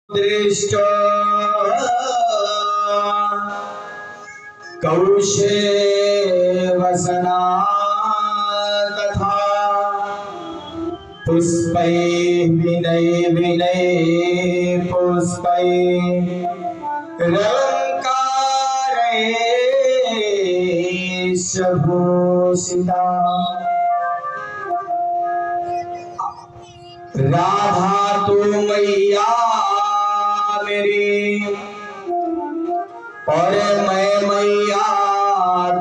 दृष्ट कौशे वसना तथा पुष्पै विनय विनय पुष्पै भूषिता राधा तू मैया मेरी और मैं मैया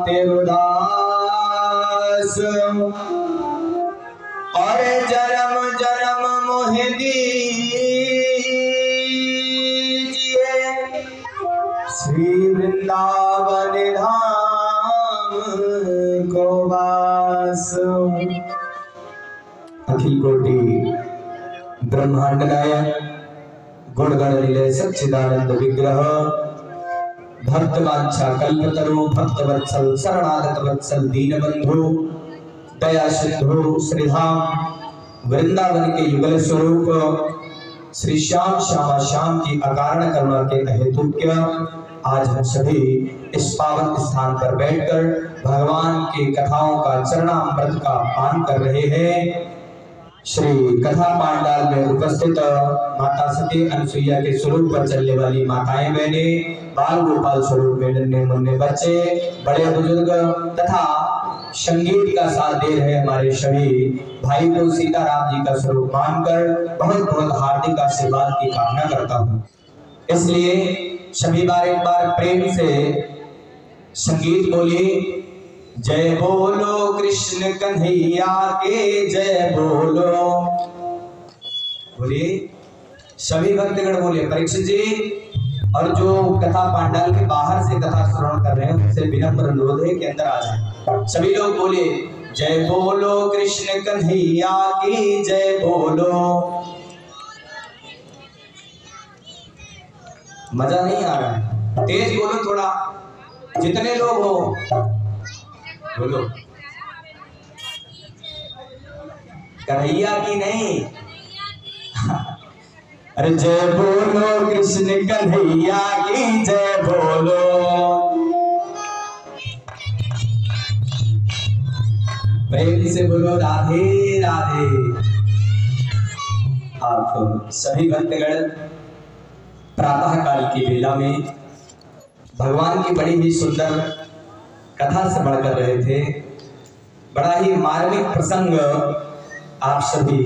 तेरे दास और जन्म जन्म मोहि दीजिए श्री वृंदावन धाम को वास। अखिल कोटि ब्रह्मांड नायक गुणगण निलय सच्चिदानंद विग्रह भक्त वांछा कल्पतरु भक्त वत्सल शरणागत वत्सल दीनबंधु दया सिंधु श्रीधाम वृंदावन के युगल स्वरूप श्री श्याम श्यामा श्याम की अकारण करुणा के हेतुक्य आज हम सभी इस पावन स्थान पर बैठकर भगवान की कथाओं का चरणामृत का पान कर रहे हैं। श्री कथा पांडाल में उपस्थित माता सती अनुसुईया के स्वरूप पर चलने वाली माताएं बहने बाल गोपाल स्वरूप में नन्हे मुन्ने बच्चे बड़े बुजुर्ग तथा संगीत का साथ दे रहे हमारे सभी भाई को सीताराम जी का स्वरूप मानकर बहुत बहुत हार्दिक आशीर्वाद की कामना करता हूँ। इसलिए सभी बार एक बार प्रेम से संगीत बोलिए। जय बोलो कृष्ण कन्हैया के जय बोलो। बोलिए सभी भक्तगण बोलिए। परीक्षित जी और जो कथा पांडाल के बाहर से कथा श्रवण कर रहे हैं उनसे विनम्र अनुरोध है कि अंदर आ जाए। सभी लोग बोलिए जय बोलो कृष्ण कन्हैया की जय बोलो। मजा नहीं आ रहा है, तेज बोलो थोड़ा, जितने लोग हो बोलो। कन्हैया की नहीं अरे जय बोलो कृष्ण कन्हैया की जय बोलो। प्रेम से बोलो राधे राधे। आप सभी भक्तगण प्रातः काल की वेला में भगवान की बड़ी ही सुंदर कथा श्रवण कर रहे थे। बड़ा ही मार्मिक प्रसंग आप सभी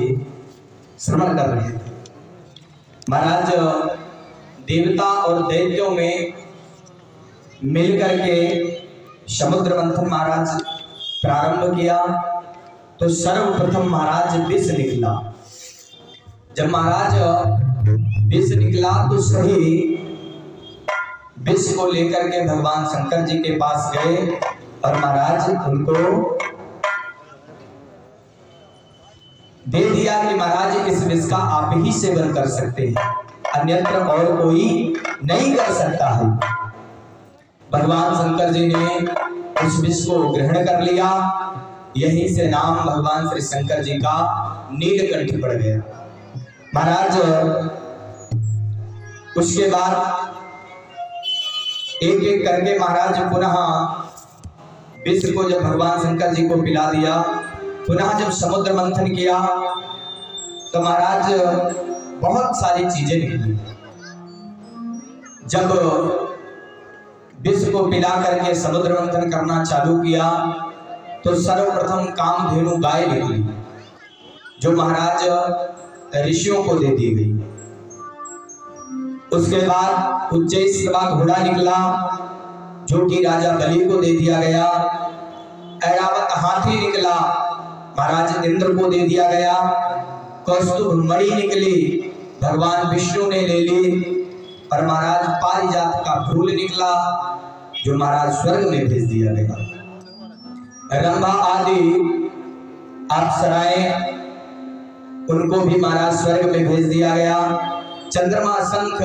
श्रवण कर रहे थे। महाराज देवता और दैत्यों में मिलकर के समुद्र मंथन महाराज प्रारंभ किया तो सर्वप्रथम महाराज विष निकला। जब महाराज विष निकला तो सही विष को लेकर के भगवान शंकर जी के पास गए और महाराज उनको दे दिया कि महाराज इस विष का आप ही सेवन कर सकते हैं, अन्यत्र और कोई नहीं कर सकता है। भगवान शंकर जी ने उस विष को ग्रहण कर लिया। यहीं से नाम भगवान श्री शंकर जी का नीलकंठ पड़ गया। महाराज उसके बाद एक एक करके महाराज पुनः विष को जब भगवान शंकर जी को पिला दिया, पुनः जब समुद्र मंथन किया तो महाराज बहुत सारी चीजें निकली। जब विष को पिला करके समुद्र मंथन करना चालू किया तो सर्वप्रथम कामधेनु गाय निकली जो महाराज ऋषियों को दे दी गई। उसके बाद उच्चैश्रवा घोड़ा निकला जो कि राजा बलि को दे दिया गया। ऐरावत हाथी निकला, महाराज इंद्र को दे दिया गया। कौस्तुभ मणि निकली, भगवान विष्णु ने ले ली। और महाराज पारिजात का फूल निकला जो महाराज स्वर्ग में भेज दिया गया। रंभा आदि अप्सराएं उनको भी महाराज स्वर्ग में भेज दिया गया। चंद्रमा, शंख,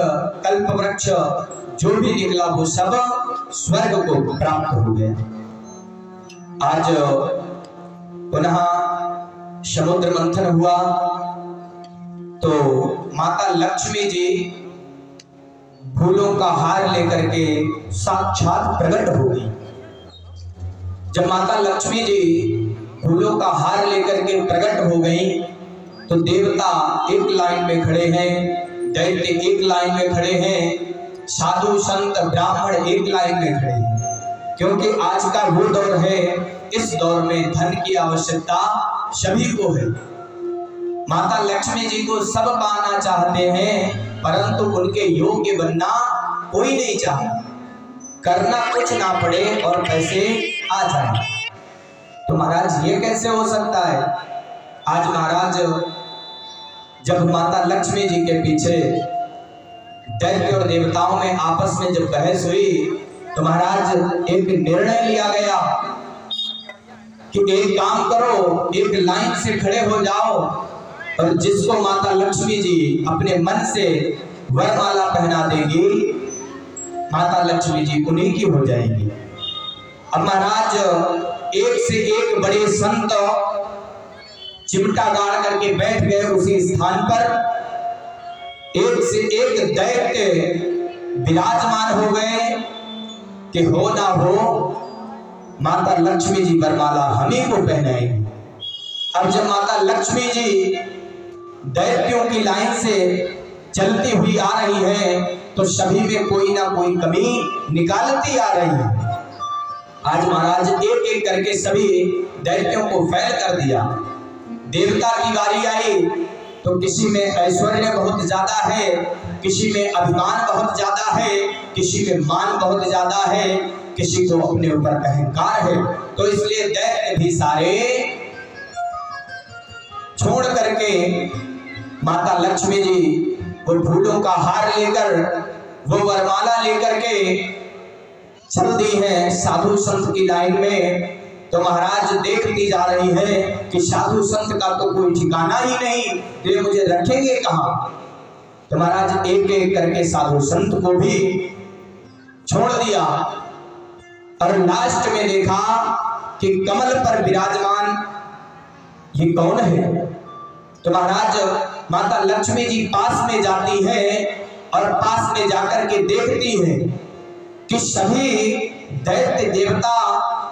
कल्प वृक्ष जो भी निकला वो सब स्वर्ग को प्राप्त हो गया। आज पुनः समुद्र मंथन हुआ तो माता लक्ष्मी जी फूलों का हार लेकर के साक्षात प्रकट हो गई। जब माता लक्ष्मी जी फूलों का हार लेकर के प्रकट हो गई तो देवता एक लाइन में खड़े हैं, दैत्य एक लाइन में खड़े हैं, साधु संत ब्राह्मण एक लाइन में खड़े हैं। क्योंकि आज का वो दौर है, इस दौर में धन की आवश्यकता सभी को है। माता लक्ष्मी जी को सब पाना चाहते हैं, परंतु उनके योग्य बनना कोई नहीं चाहता। करना कुछ ना पड़े और पैसे आ जाए। तो महाराज ये कैसे हो सकता है? आज महाराज जब माता लक्ष्मी जी के पीछे दैत्य और देवताओं में आपस में जब बहस हुई तो महाराज एक निर्णय लिया गया कि एक काम करो, एक लाइन से खड़े हो जाओ और जिसको माता लक्ष्मी जी अपने मन से वरमाला पहना देगी, माता लक्ष्मी जी उन्हीं की हो जाएगी। अब महाराज एक से एक बड़े संत चिमटा गाड़ करके बैठ गए उसी स्थान पर। एक से एक दैत्य विराजमान हो गए कि हो ना हो माता लक्ष्मी जी वरमाला हमें को पहनाएंगी। अब जब माता लक्ष्मी जी दैत्यों की लाइन से चलती हुई आ रही है तो सभी में कोई ना कोई कमी निकालती आ रही है। आज महाराज एक एक करके सभी दैत्यों को फैल कर दिया। देवता की बारी आई तो किसी में ऐश्वर्य बहुत ज्यादा है, किसी में अभिमान बहुत ज्यादा है, किसी में मान बहुत ज्यादा है, किसी को अपने ऊपर अहंकार है। तो इसलिए दैत्य भी सारे छोड़ करके माता लक्ष्मी जी वो फूलों का हार लेकर, वो वरमाला लेकर के चल दी है साधु संत की लाइन में। तो महाराज देखती जा रही है कि साधु संत का तो कोई ठिकाना ही नहीं, तो ये मुझे रखेंगे कहाँ। तो महाराज एक एक करके साधु संत को भी छोड़ दिया और लास्ट में देखा कि कमल पर विराजमान ये कौन है। तो महाराज माता लक्ष्मी जी पास में जाती है और पास में जाकर के देखती है कि सभी दैत्य देवता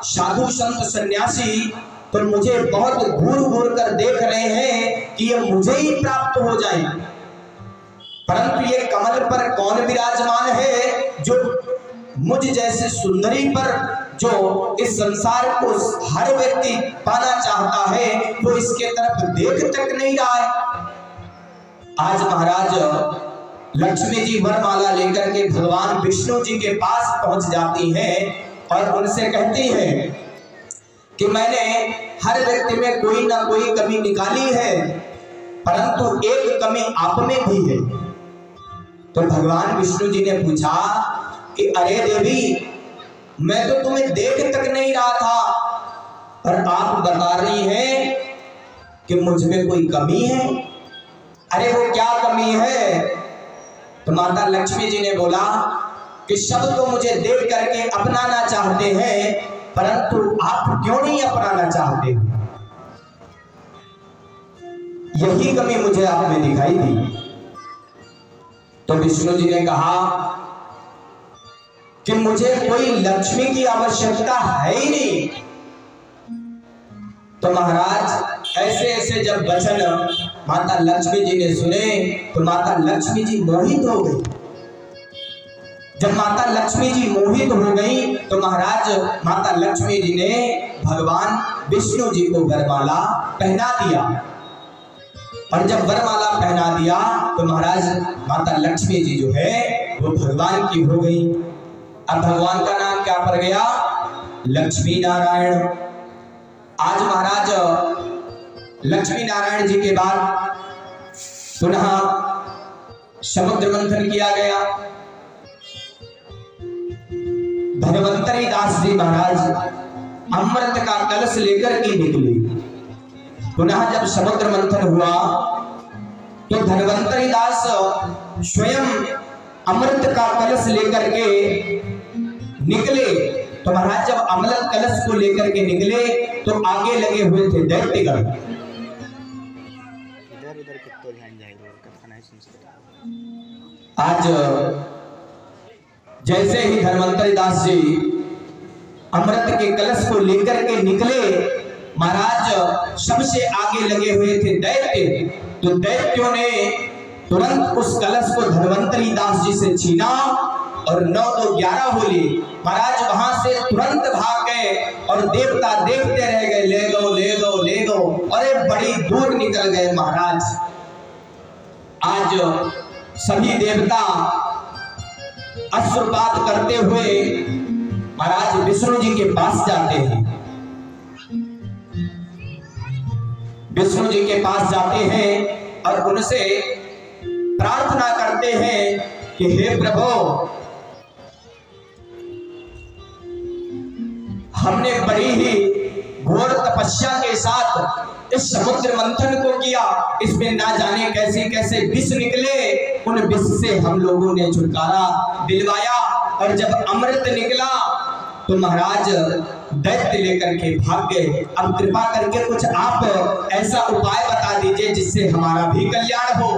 साधु संत सन्यासी तो मुझे बहुत घूर घूर कर देख रहे हैं कि ये मुझे ही प्राप्त हो जाए, परंतु ये कमल पर कौन विराजमान है जो मुझ जैसे सुंदरी पर, जो इस संसार को हर व्यक्ति पाना चाहता है, वो इसके तरफ देख तक नहीं रहा है। आज महाराज लक्ष्मी जी वरमाला लेकर के भगवान विष्णु जी के पास पहुंच जाती हैं और उनसे कहती हैं कि मैंने हर व्यक्ति में कोई ना कोई कमी निकाली है, परंतु एक कमी आप में भी है। तो भगवान विष्णु जी ने पूछा कि अरे देवी, मैं तो तुम्हें देख तक नहीं रहा था और आप बता रही हैं कि मुझ में कोई कमी है। अरे वो क्या कमी है? तो माता लक्ष्मी जी ने बोला कि सब तो मुझे देख करके अपनाना चाहते हैं, परंतु आप क्यों नहीं अपनाना चाहते? यही कमी मुझे आप में दिखाई दी। तो विष्णु जी ने कहा कि मुझे कोई लक्ष्मी की आवश्यकता है ही नहीं। तो महाराज ऐसे ऐसे जब वचन माता लक्ष्मी जी ने सुने तो माता लक्ष्मी जी मोहित हो गई। जब माता लक्ष्मी जी मोहित हो गई तो महाराज माता लक्ष्मी जी ने भगवान विष्णु जी को वरमाला पहना दिया। और जब वरमाला पहना दिया तो महाराज माता लक्ष्मी जी जो है वो भगवान की हो गई। अब भगवान का नाम क्या पड़ गया? लक्ष्मी नारायण। आज महाराज लक्ष्मी नारायण जी के बाद पुनः समुद्र मंथन किया गया। धन्वंतरी दास जी महाराज अमृत का कलश लेकर के निकले। पुनः जब समुद्र मंथन हुआ तो धन्वंतरी दास स्वयं अमृत का कलश लेकर के निकले। तो महाराज जब अमृत कलश को लेकर के निकले तो आगे लगे हुए थे दैत्यगण। आज जैसे ही धन्वंतरी दास जी अमृत के कलश को लेकर के निकले, महाराज सबसे आगे लगे हुए थे दैत्य, तो दैत्यों ने तुरंत उस कलश को धन्वंतरी दास जी से छीना और 9 2 11 बोले। महाराज वहां से तुरंत भाग गए और देवता देखते रह गए, ले गो ले गो ले गो, अरे बड़ी दूर निकल गए। महाराज आज सभी देवता अश्रुपात करते हुए महाराज विष्णु जी के पास जाते हैं, विष्णु जी के पास जाते हैं और उनसे प्रार्थना करते हैं कि हे प्रभु, हमने बड़ी ही घोर तपस्या के साथ इस समुद्र मंथन को किया, इसमें ना जाने कैसे कैसे विष निकले, उन विष से हम लोगों ने छुटकारा दिलवाया और जब अमृत निकला तो महाराज दैत्य लेकर के भाग गए। अब कृपा करके कुछ आप ऐसा उपाय बता दीजिए जिससे हमारा भी कल्याण हो,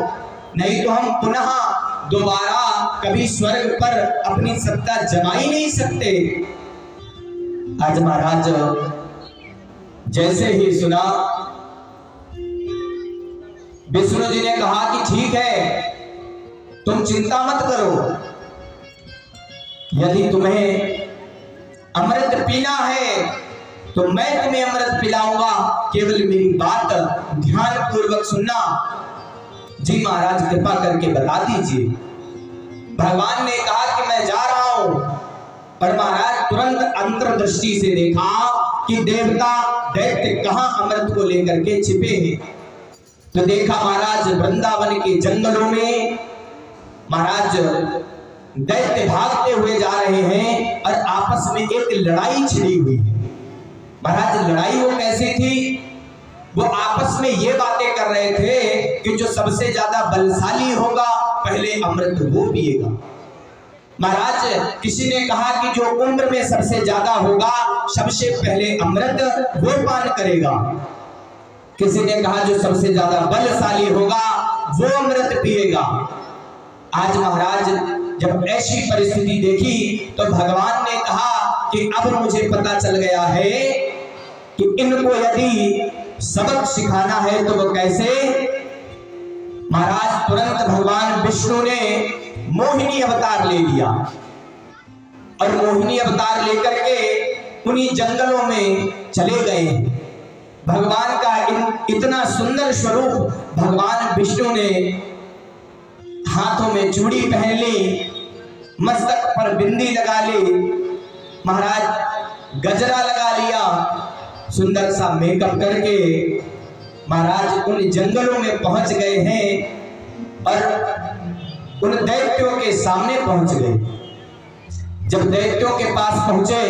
नहीं तो हम पुनः दोबारा कभी स्वर्ग पर अपनी सत्ता जमा ही नहीं सकते। आज महाराज जैसे ही सुना, विष्णु जी ने कहा कि ठीक है, तुम चिंता मत करो, यदि तुम्हें अमृत पीना है तो मैं तुम्हें अमृत पिलाऊंगा, केवल मेरी बात ध्यान पूर्वक सुनना। जी महाराज कृपा करके बता दीजिए। भगवान ने कहा कि मैं जा रहा हूं, पर महाराज तुरंत अंतर्दृष्टि से देखा कि देवता दैत्य कहां अमृत को लेकर के छिपे हैं। तो देखा महाराज वृंदावन के जंगलों में महाराज दैत्य भागते हुए जा रहे हैं और आपस में एक लड़ाई छिड़ी हुई है। महाराज लड़ाई वो कैसी थी, वो आपस में ये बातें कर रहे थे कि जो सबसे ज्यादा बलशाली होगा पहले अमृत वो पिएगा। महाराज किसी ने कहा कि जो उम्र में सबसे ज्यादा होगा सबसे पहले अमृत वो पान करेगा, किसी ने कहा जो सबसे ज्यादा बलशाली होगा वो अमृत पिएगा। आज महाराज जब ऐसी परिस्थिति देखी तो भगवान ने कहा कि अब मुझे पता चल गया है कि इनको यदि सबक सिखाना है तो वो कैसे। महाराज तुरंत भगवान विष्णु ने मोहिनी अवतार ले लिया और मोहिनी अवतार लेकर के उन्हीं जंगलों में चले गए। भगवान का इतना सुंदर स्वरूप भगवान विष्णु ने हाथों में चूड़ी पहन ली, मस्तक पर बिंदी लगा ली, महाराज गजरा लगा लिया, सुंदर सा मेकअप करके महाराज उन जंगलों में पहुंच गए हैं और उन दैत्यों के सामने पहुंच गए। जब दैत्यों के पास पहुंचे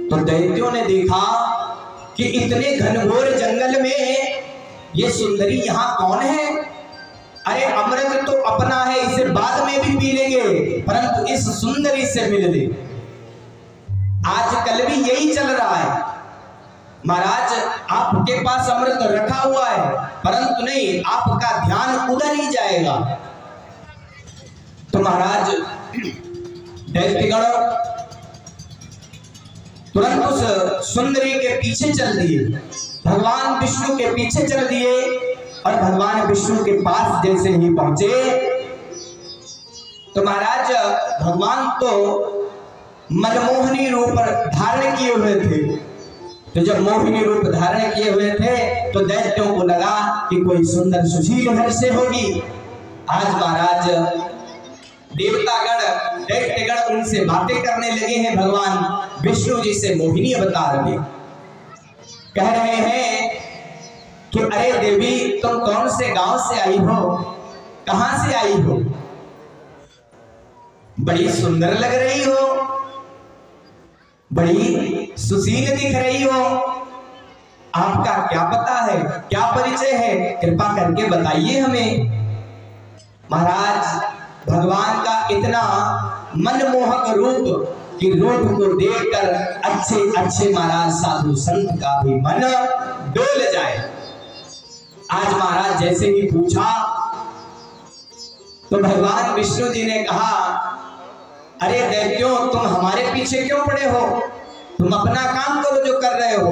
तो दैत्यों ने देखा कि इतने घनघोर जंगल में ये सुंदरी यहाँ कौन है। अरे अमृत तो अपना है, इसे बाद में भी पी लेंगे, परंतु इस सुंदरी से मिल ले। आजकल भी यही चल रहा है। महाराज आपके पास अमृत रखा हुआ है, परंतु नहीं, आपका ध्यान उधर ही जाएगा। तो महाराज दैत्यगण तुरंत उस सुंदरी के पीछे चल दिए, भगवान विष्णु के पीछे चल दिए और भगवान विष्णु के पास जैसे ही पहुंचे तो महाराज भगवान तो मनमोहनी रूप धारण किए हुए थे। तो जब मोहिनी रूप धारण किए हुए थे तो दैत्यों को लगा कि कोई सुंदर सुशील घर से होगी। आज महाराज देवतागण दैत्यगण उनसे बातें करने लगे हैं। भगवान विष्णु जी से मोहिनी अवतार में कह रहे हैं कि अरे देवी, तुम कौन से गांव से आई हो, कहां से आई हो, बड़ी सुंदर लग रही हो, बड़ी सुशील दिख रही हो, आपका क्या पता है, क्या परिचय है, कृपा करके बताइए हमें। महाराज भगवान का इतना मनमोहक रूप कि रूप को देखकर अच्छे अच्छे महाराज साधु संत का भी मन डोल जाए। आज महाराज जैसे ही पूछा तो भगवान विष्णु जी ने कहा अरे दैत्यों, तुम हमारे पीछे क्यों पड़े हो? तुम अपना काम करो जो कर रहे हो।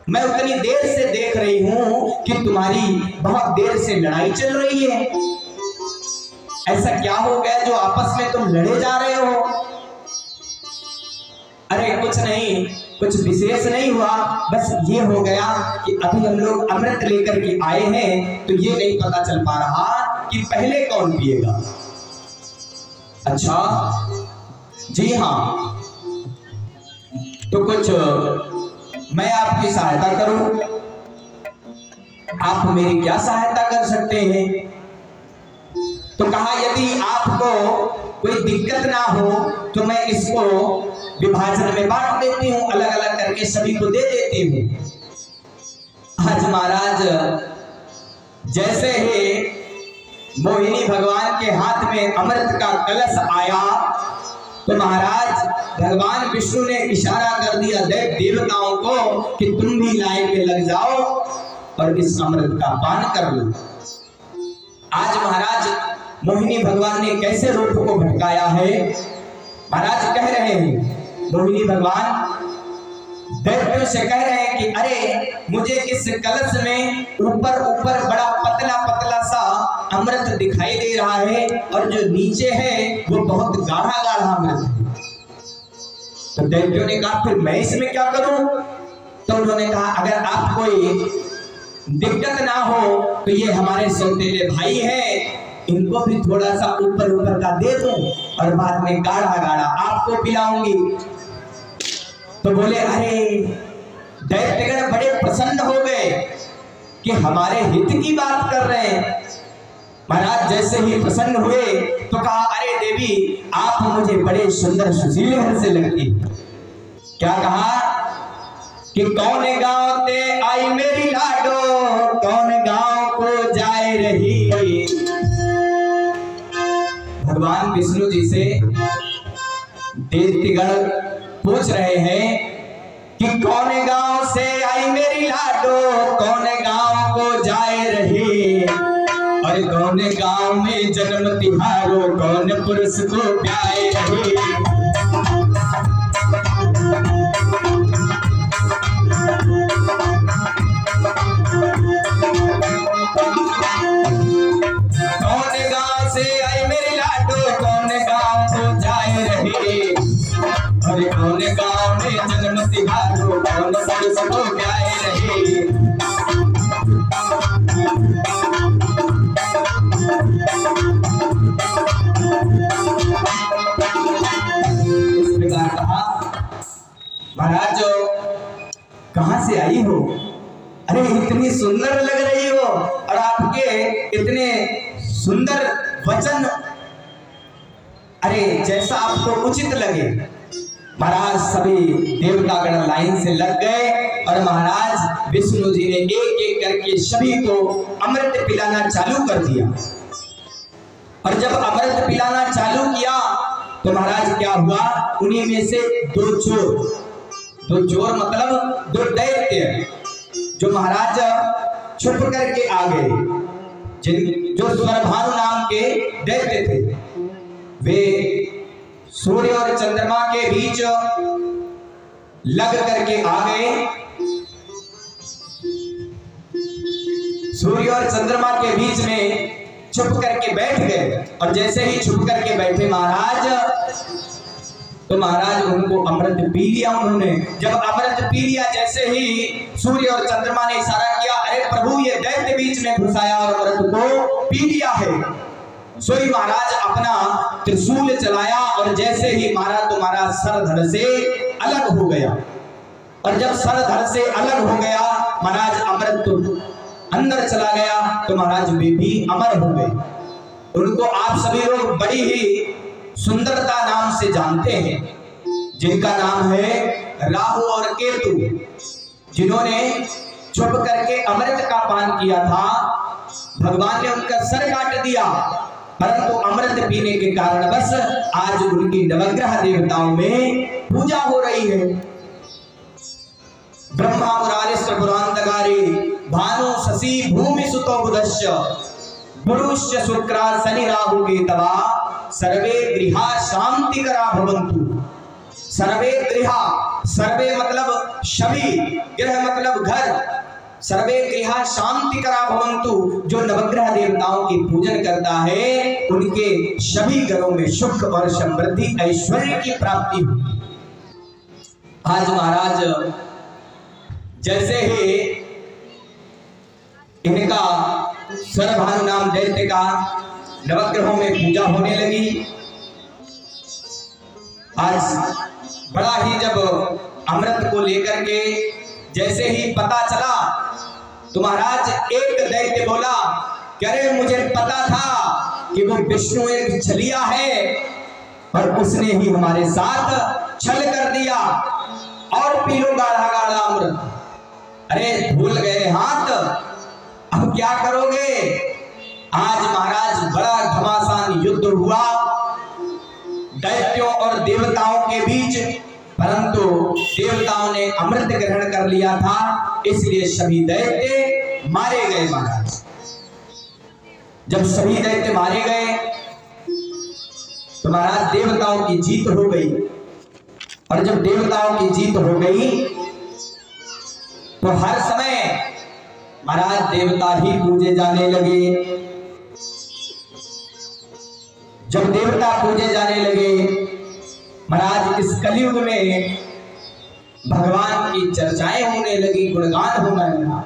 मैं उतनी देर से देख रही हूं कि तुम्हारी बहुत देर से लड़ाई चल रही है। ऐसा क्या हो गया जो आपस में तुम लड़े जा रहे हो? अरे कुछ नहीं, कुछ विशेष नहीं हुआ, बस ये हो गया कि अभी हम लोग अमृत लेकर के आए हैं, तो ये नहीं पता चल पा रहा कि पहले कौन पिएगा। अच्छा जी हाँ, तो कुछ मैं आपकी सहायता करूं? आप मेरी क्या सहायता कर सकते हैं? तो कहा यदि आपको कोई दिक्कत ना हो तो मैं इसको विभाजन में बांट देती हूँ, अलग अलग करके सभी को दे देती हूँ। आज महाराज जैसे ही मोहिनी भगवान के हाथ में अमृत का कलश आया तो महाराज भगवान विष्णु ने इशारा कर दिया देवताओं को कि तुम भी लाइन में लग जाओ और इस अमृत का पान कर लो। आज महाराज मोहिनी भगवान ने कैसे रूप को भटकाया है। महाराज कह रहे हैं, मोहिनी भगवान दैत्यों से कह रहे हैं कि अरे मुझे इस कलश में ऊपर ऊपर बड़ा पतला पतला सा अमृत दिखाई दे रहा है और जो नीचे है वो बहुत गाढ़ा गाढ़ा अमृत है। तो दैत्यों ने कहा फिर मैं इसमें क्या करूं? तो उन्होंने कहा अगर आप कोई दिक्कत ना हो तो ये हमारे सौतेले भाई हैं, इनको भी थोड़ा सा ऊपर ऊपर का दे दूं और बाद में गाढ़ा गाढ़ा आपको पिलाऊंगी। तो बोले अरे दैत्यगण बड़े प्रसन्न हो गए कि हमारे हित की बात कर रहे हैं। महाराज जैसे ही प्रसन्न हुए तो कहा अरे देवी, आप मुझे बड़े सुंदर सुशील घर से लगती। क्या कहा कि कौन गाँव ते आई मेरी लाडो, कौन गाँव को जाए रही। भगवान विष्णु जी से दैत्यगण पूछ रहे हैं कि कौन गांव से आई मेरी लाडो, कौन गांव को जाए रही, और कौन गांव में जन्म तिहारो, कौन पुरुष को प्याए रही। कौन गांव से आई मेरी लाडो, कौन गांव को जाए रही, और कौन गांव में जन्म तिहारो, कौन पुरुष को प्याए रही। इस प्रकार कहा महाराज कहां से आई हो? अरे इतनी सुंदर लग रही हो और आपके इतने सुंदर वचन, अरे जैसा आपको उचित लगे। महाराज सभी देवतागण लाइन से लग गए और महाराज विष्णु जी ने एक एक करके सभी को अमृत पिलाना चालू कर दिया। और जब अमृत पिलाना चालू किया तो महाराज क्या हुआ, उन्हीं में से दो चोर मतलब दो दैत्य जो महाराज छुप करके आ गए, जो स्वरभानु नाम के दैत्य थे, वे सूर्य और चंद्रमा के बीच लग करके आ गए। सूर्य और चंद्रमा के बीच में छुप करके बैठ गए और जैसे ही छुप करके बैठे महाराज, तो महाराज उनको अमृत पी लिया उन्होंने। जब अमृत पी लिया, जैसे ही सूर्य और चंद्रमा ने इशारा किया, अरे प्रभु ये दैत्य बीच में घुसाया और अमृत को पी लिया है। सोई महाराज अपना त्रिशूल चलाया और जैसे ही मारा तो महाराज सर धड़ से अलग हो गया। और जब सर धड़ से अलग हो गया महाराज, अमृत तो अंदर चला गया तो महाराज वे भी अमर हो गए। उनको आप सभी लोग बड़ी ही सुंदरता नाम से जानते हैं, जिनका नाम है राहु और केतु, जिन्होंने छुप करके अमृत का पान किया था। भगवान ने उनका सर काट दिया, परंतु अमृत पीने के कारण बस आज उनकी नवग्रह देवताओं में पूजा हो रही है। ब्रह्मा मुरारिष्ट पुरांतकारी भानु शशि भूमि सुतो बुधश्च गुरुश्च शुक्रा शनि राहु केतवा सर्वे गृहा शांतिकरा भवन्तु। सर्वे गृहा, सर्वे मतलब सभी, गृह मतलब घर, सर्वे गृहा शांतिकरा भवन्तु। जो नवग्रह देवताओं की पूजन करता है उनके सभी घरों में सुख और समृद्धि ऐश्वर्य की प्राप्ति होती। आज महाराज जैसे ही इनका स्वरभानु नाम दैत्य का नवग्रहों में पूजा होने लगी, आज बड़ा ही जब अमृत को लेकर के जैसे ही पता चला तो महाराज एक दैत्य बोला कि अरे मुझे पता था कि वो विष्णु एक छलिया है और उसने ही हमारे साथ छल कर दिया और पी लो गाढ़ा गाढ़ा अमृत। अरे भूल गए हाथ, अब क्या करोगे। आज महाराज बड़ा घमासान युद्ध हुआ दैत्यों और देवताओं के बीच, परंतु देवताओं ने अमृत ग्रहण कर लिया था, इसलिए सभी दैत्य मारे गए। महाराज जब सभी दैत्य मारे गए तो महाराज देवताओं की जीत हो गई, और जब देवताओं की जीत हो गई तो हर समय महाराज देवता ही पूजे जाने लगे। जब देवता पूजे जाने लगे महाराज इस कलयुग में भगवान की चर्चाएं होने लगी, गुणगान होने लगा।